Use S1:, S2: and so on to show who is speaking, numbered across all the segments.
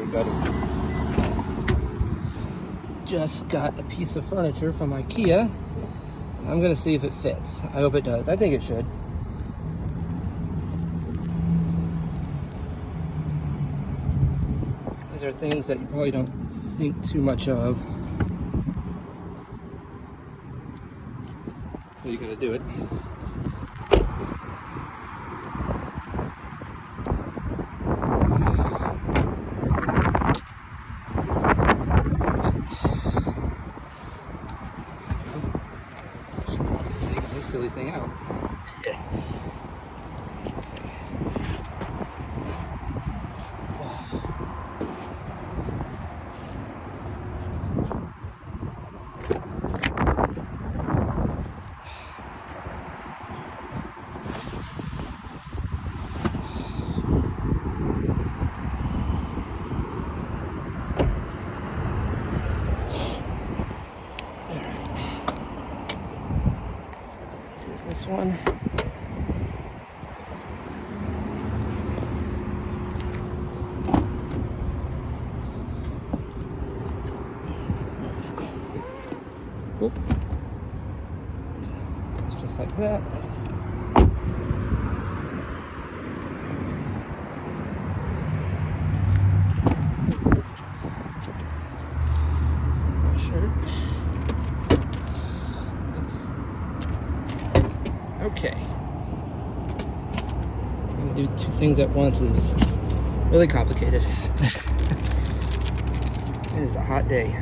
S1: everybody. Just got a piece of furniture from IKEA. I'm gonna see if it fits. I hope it does. I think it should. These are things that you probably don't think too much of. So you gotta do it. Silly thing out. Yeah. This one. Oop. That's just like that. My shirt. Okay. Trying to do two things at once is really complicated. It is a hot day.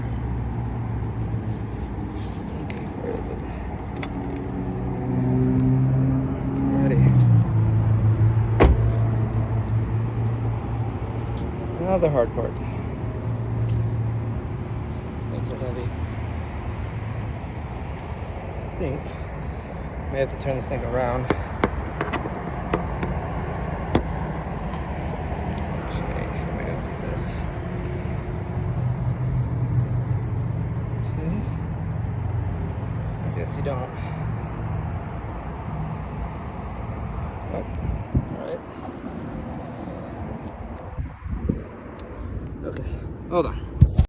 S1: Okay, where is it? Ready. Now the hard part. Things are heavy. I think I may have to turn this thing around. Okay, how am I gonna do this? See? I guess you don't. Oh, alright. Okay, hold on.